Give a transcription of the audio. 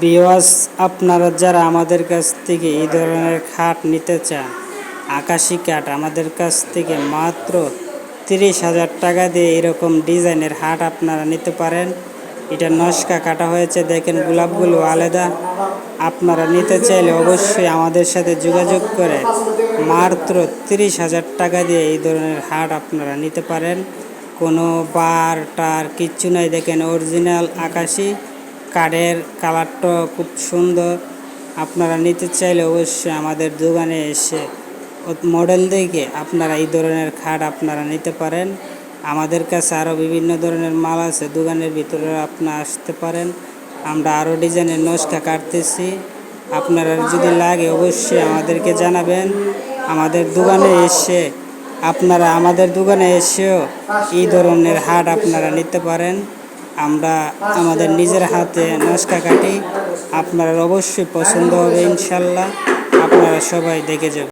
Viewers, আপনারা যারা আমাদের কাছ থেকে এই ধরনের খাট নিতে চান, আকাশি কাঠ আমাদের কাছ থেকে মাত্র 30,000 টাকা দিয়ে এরকম ডিজাইনের হাট আপনারা নিতে পারেন। এটা নকশা কাটা হয়েছে, দেখেন গোলাপগুলো আলাদা। আপনারা নিতে চাইলে অবশ্যই আমাদের সাথে যোগাযোগ করে মাত্র 30,000 টাকা দিয়ে এই ধরনের হাট আপনারা নিতে পারেন। কোনো বার টার কিচ্ছু নাই, দেখেন অরিজিনাল আকাশি কাঠের কালারটা খুব সুন্দর। আপনারা নিতে চাইলে অবশ্যই আমাদের দোকানে এসে মডেল দেখে আপনারা এই ধরনের খাট আপনারা নিতে পারেন। আমাদের কাছে আরও বিভিন্ন ধরনের মাল আছে, দোকানের ভিতরে আপনারা আসতে পারেন। আমরা আরও ডিজাইনের নকশা কাটতেছি, আপনারা যদি লাগে অবশ্যই আমাদেরকে জানাবেন। আমাদের দোকানে এসেও এই ধরনের হাট আপনারা নিতে পারেন। আমরা আমাদের নিজের হাতে নকশা কাটি, আপনারা অবশ্যই পছন্দ হবে ইনশাল্লাহ। আপনারা সবাই দেখে যাবেন।